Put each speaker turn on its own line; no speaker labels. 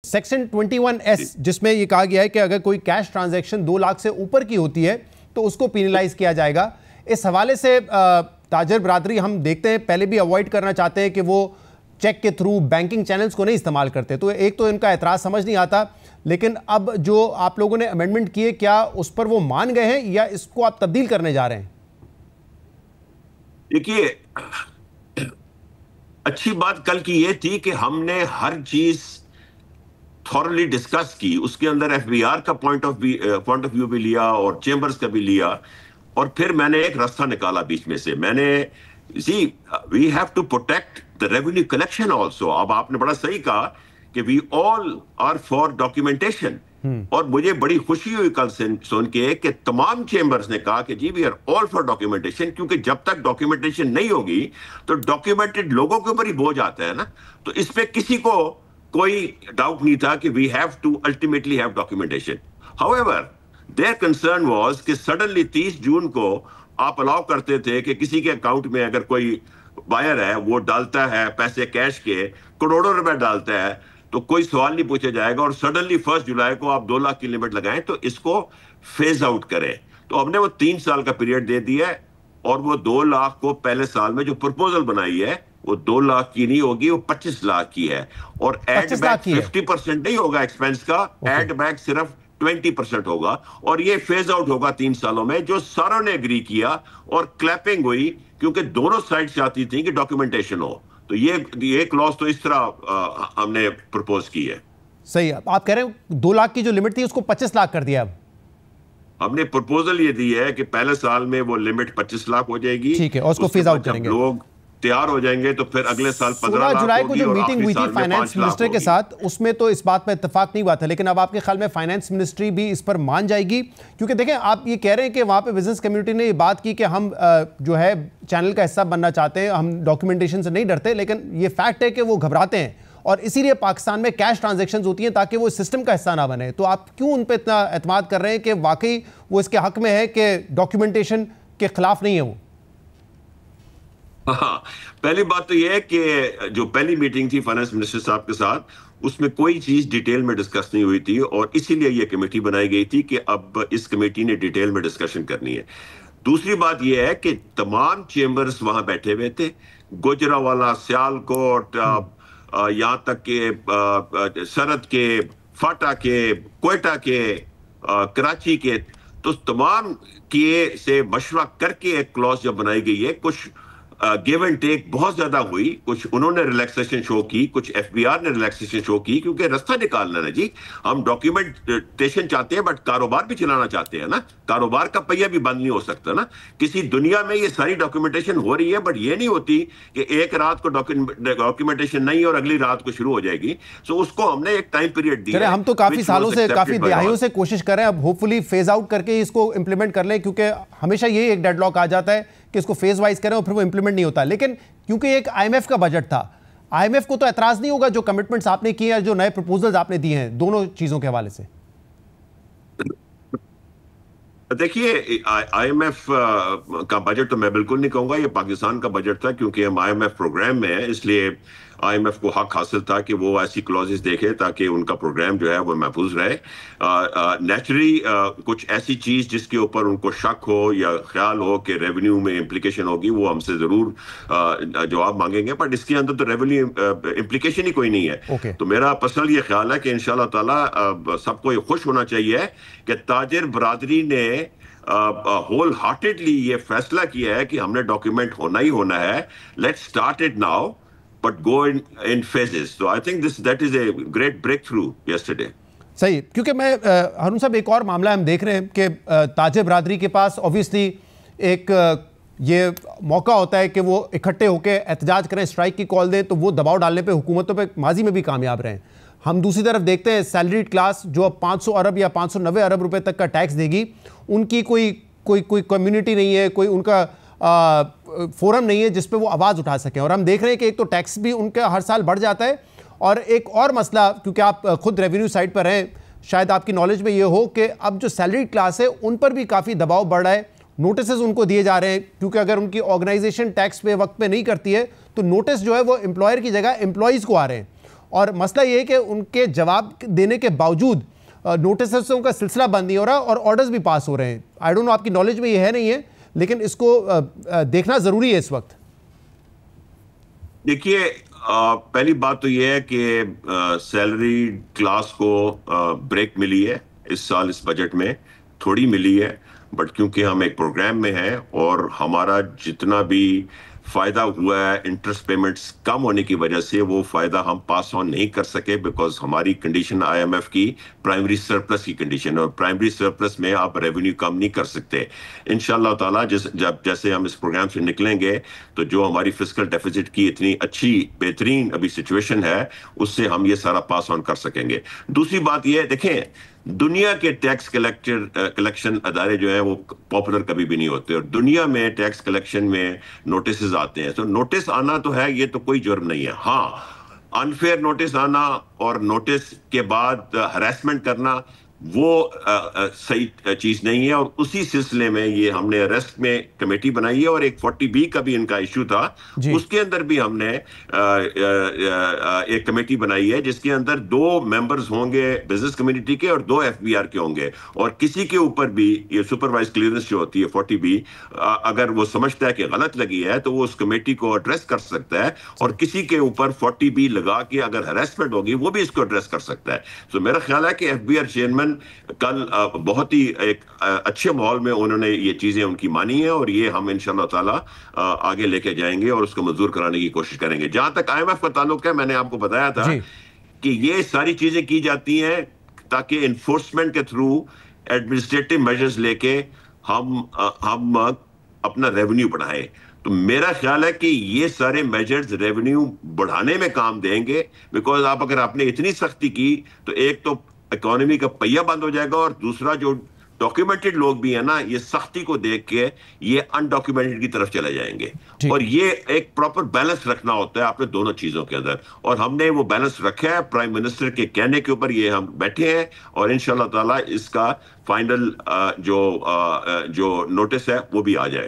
Section 21S जिसमें ये कहा गया है कि अगर कोई कैश ट्रांजैक्शन 2 लाख से ऊपर की होती है तो उसको पेनलाइज किया जाएगा। इस हवाले से ताजर बरादरी हम देखते हैं पहले भी अवॉइड करना चाहते हैं कि वो चेक के थ्रू बैंकिंग चैनल्स को नहीं इस्तेमाल करते, तो एक तो इनका एतराज़ समझ नहीं आता, लेकिन अब जो आप लोगों ने अमेंडमेंट किए क्या उस पर वो मान गए हैं या इसको आप तब्दील करने जा रहे हैं?
देखिए, अच्छी बात कल की ये थी कि हमने हर चीज थॉरली डिस्कस की, उसके अंदर एफबीआर का पॉइंट ऑफ व्यू भी लिया और चेंबर्स का भी लिया, और फिर मैंने एक रास्ता निकाला बीच में से। मैंने we have to protect the revenue collection also. अब आपने बड़ा सही कहा कि we all are for documentation, और मुझे बड़ी खुशी हुई कल सुन के कि तमाम चेंबर्स ने कहा कि जी we are all for documentation, क्योंकि जब तक डॉक्यूमेंटेशन नहीं होगी तो डॉक्यूमेंटेड लोगों के ऊपर ही बोझ आता है ना। तो इस पे किसी को कोई डाउट नहीं था कि we have to ultimately have documentation. However their concern was कि सडनली 30 जून को आप अलाउ करते थे कि किसी के अकाउंट में अगर कोई बायर है वो डालता है पैसे कैश के, करोड़ों रुपए डालता है, तो कोई सवाल नहीं पूछा जाएगा, और सडनली 1 जुलाई को आप 2 लाख की लिमिट लगाएं तो इसको फेज आउट करें। तो हमने वो 3 साल का पीरियड दे दिया है, और वो 2 लाख को पहले साल में जो प्रपोजल बनाई है वो 2 लाख की नहीं होगी, वो 25 लाख की है, और एड बैक 50% नहीं होगा एक्सपेंस का, एड बैक सिर्फ 20% होगा, और ये फेज आउट होगा 3 सालों में, जो सारों ने एग्री किया और क्लैपिंग हुई, क्योंकि दोनों साइड चाहती थी कि डॉक्यूमेंटेशन हो। तो ये क्लॉज तो इस तरह हमने प्रपोज की है।
सही है, आप कह रहे हैं 2 लाख की जो लिमिट थी उसको 25 लाख कर दिया। अब
हमने प्रपोजल ये दी है कि पहले साल में वो लिमिट 25 लाख हो जाएगी,
ठीक है, और उसको फेज आउट करेंगे।
लोग तैयार हो जाएंगे तो फिर अगले साल 15 लाख
जुलाई को जो मीटिंग हुई थी फाइनेंस मिनिस्टर के साथ, उसमें तो इस बात पर इत्तेफाक नहीं हुआ था, लेकिन अब आपके ख्याल में फाइनेंस मिनिस्ट्री भी इस पर मान जाएगी? क्योंकि देखें, आप ये कह रहे हैं कि वहाँ पे बिजनेस कम्युनिटी ने ये बात की कि हम जो है चैनल का हिस्सा बनना चाहते हैं, हम डॉक्यूमेंटेशन से नहीं डरते, लेकिन ये फैक्ट है कि वो घबराते हैं, और इसीलिए पाकिस्तान में कैश ट्रांजेक्शन होती हैं ताकि वो सिस्टम का हिस्सा ना बने। तो आप क्यों उन पर इतना एतमाद कर रहे हैं कि वाकई वो इसके हक में है कि डॉक्यूमेंटेशन के खिलाफ नहीं है वो?
हाँ, पहली बात तो यह है कि जो पहली मीटिंग थी फाइनेंस मिनिस्टर साहब के साथ, उसमें कोई चीज डिटेल में डिस्कस नहीं हुई थी, और इसीलिए यह कमेटी बनाई गई थी कि अब इस कमेटी ने डिटेल में डिस्कशन करनी है। दूसरी बात यह है कि तमाम चेंबर्स वहां बैठे हुए थे, गुजरावाला, सियालकोट, यहां तक के सरहद के, फाटा के, क्वेटा के, कराची के, तो तमाम के से मशवरा करके एक क्लॉज जब बनाई गई है। कुछ गिव एंड टेक बहुत ज्यादा हुई, कुछ उन्होंने रिलैक्सेशन शो की, कुछ एफबीआर ने रिलैक्सेशन शो की, क्योंकि रास्ता निकालना है जी। हम डॉक्यूमेंटेशन चाहते हैं बट कारोबार भी चलाना चाहते हैं ना, कारोबार का पहिया भी बंद नहीं हो सकता ना। किसी दुनिया में ये सारी डॉक्यूमेंटेशन हो रही है, बट ये नहीं होती कि एक रात को डॉक्यूमेंटेशन नहीं और अगली रात को शुरू हो जाएगी। सो उसको हमने एक टाइम पीरियड दिया।
हम तो काफी सालों से, काफी दिहाइयों से कोशिश कर रहे हैं, अब होपफुली फेज आउट करके इसको इंप्लीमेंट कर लें, क्योंकि हमेशा यही एक डेडलॉक आ जाता है कि इसको फेज वाइज करें और फिर वो इंप्लीमेंट नहीं होता। लेकिन क्योंकि एक आईएमएफ का बजट था, आईएमएफ को तो एतराज नहीं होगा जो कमिटमेंट्स आपने किए हैं, जो नए प्रपोजल्स आपने दिए हैं, दोनों चीजों के हवाले से?
देखिए, आईएमएफ का बजट तो मैं बिल्कुल नहीं कहूंगा ये पाकिस्तान का बजट था, क्योंकि हम आईएमएफ प्रोग्राम में हैं, इसलिए आईएमएफ को हक हासिल था कि वो ऐसी क्लॉजेस देखे ताकि उनका प्रोग्राम जो है वो महफूज रहे। नेचुरली कुछ ऐसी चीज जिसके ऊपर उनको शक हो या ख्याल हो कि रेवेन्यू में इम्प्लीकेशन होगी, वो हमसे जरूर जवाब मांगेंगे, बट इसके अंदर तो रेवेन्यू इम्प्लीकेशन ही कोई नहीं है। तो मेरा पर्सनल ये ख्याल है कि इंशाल्लाह ताला सबको ये खुश होना चाहिए कि ताजिर बरादरी ने होल हार्टेडली ये फैसला किया है कि हमने डॉक्यूमेंट होना ही होना है। Let's start it now but go in phases. So I think that is a great breakthrough yesterday.
सही, क्योंकि मैं हारून साहब, एक और मामला हम देख रहे हैं कि ताजिर बरादरी के पास ऑब्वियसली एक ये मौका होता है कि वो इकट्ठे होकर एहतजाज करें, स्ट्राइक की कॉल दें, तो वो दबाव डालने पे हुकूमतों पे माजी में भी कामयाब रहे हैं। हम दूसरी तरफ देखते हैं सैलरीड क्लास जो अब 500 अरब या 590 अरब रुपए तक का टैक्स देगी, उनकी कोई कम्युनिटी नहीं है, कोई उनका फोरम नहीं है जिस पे वो आवाज़ उठा सकें। और हम देख रहे हैं कि एक तो टैक्स भी उनका हर साल बढ़ जाता है, और एक और मसला, क्योंकि आप खुद रेवेन्यू साइड पर हैं, शायद आपकी नॉलेज में ये हो कि अब जो सैलरी क्लास है उन पर भी काफ़ी दबाव बढ़ रहा है, नोटिस उनको दिए जा रहे हैं, क्योंकि अगर उनकी ऑर्गेनाइजेशन टैक्स पे वक्त पे नहीं करती है तो नोटिस जो है वो एम्प्लॉयर की जगह एम्प्लॉयज़ को आ रहे हैं। और मसला ये है कि उनके जवाब देने के बावजूद नोटिसों का सिलसिला बंद नहीं हो रहा और ऑर्डर्स भी पास हो रहे हैं। आई डोंट नो आपकी नॉलेज में ये है नहीं है, लेकिन इसको देखना ज़रूरी है इस वक्त।
देखिए, पहली बात तो यह है कि सैलरी क्लास को ब्रेक मिली है इस साल, इस बजट में थोड़ी मिली है, बट क्योंकि हम एक प्रोग्राम में हैं और हमारा जितना भी फायदा हुआ है इंटरेस्ट पेमेंट्स कम होने की वजह से, वो फायदा हम पास ऑन नहीं कर सके, बिकॉज हमारी कंडीशन आईएमएफ की प्राइमरी सरप्लस की कंडीशन है और प्राइमरी सरप्लस में आप रेवेन्यू कम नहीं कर सकते। इंशाल्लाह ताला जैसे हम इस प्रोग्राम से निकलेंगे तो जो हमारी फिस्कल डेफिसिट की इतनी अच्छी बेहतरीन अभी सिचुएशन है, उससे हम ये सारा पास ऑन कर सकेंगे। दूसरी बात ये है, देखें, दुनिया के टैक्स कलेक्शन अदारे जो है वो पॉपुलर कभी भी नहीं होते और दुनिया में टैक्स कलेक्शन में नोटिस आते हैं। तो नोटिस आना तो है, ये तो कोई जुर्म नहीं है। हाँ, अनफेयर नोटिस आना और नोटिस के बाद हरासमेंट करना वो सही चीज नहीं है और उसी सिलसिले में ये हमने अरेस्ट में कमेटी बनाई है और एक 40B का भी इनका इशू था, उसके अंदर भी हमने एक कमेटी बनाई है जिसके अंदर 2 मेंबर्स होंगे बिजनेस कम्युनिटी के और 2 FBR के होंगे और किसी के ऊपर भी ये सुपरवाइज क्लियरेंस जो होती है 40B, अगर वो समझता है कि गलत लगी है तो वो उस कमेटी को एड्रेस कर सकता है और किसी के ऊपर 40B लगा के अगर हरासमेंट होगी वो भी इसको एड्रेस कर सकता है। तो मेरा ख्याल है कि FBR चेयरमैन कल बहुत ही एक अच्छे माहौल में उन्होंने ये चीजें उनकी मानी है और ये हम इंशाल्लाह ताला आगे लेके जाएंगे और उसको मंजूर कराने की कोशिश करेंगे। जहां तक IMF का ताल्लुक है, मैंने आपको बताया था कि ये सारी चीजें की जाती हैं ताकि इन्फोर्समेंट के थ्रू एडमिनिस्ट्रेटिव मेजर्स लेके हम अपना रेवेन्यू बढ़ाएं। तो मेरा ख्याल है कि ये सारे मेजर्स रेवेन्यू बढ़ाने में काम देंगे, बिकॉज अगर आपने इतनी सख्ती की तो एक तो इकोनॉमी का पहिया बंद हो जाएगा और दूसरा जो डॉक्यूमेंटेड लोग भी है ना, ये सख्ती को देख के ये अनडॉक्यूमेंटेड की तरफ चले जाएंगे और ये एक प्रॉपर बैलेंस रखना होता है आपने दोनों चीजों के अंदर और हमने वो बैलेंस रखा है। प्राइम मिनिस्टर के कहने के ऊपर ये हम बैठे हैं और इंशाल्लाह ताला इसका फाइनल जो नोटिस है वो भी आ जाएगा।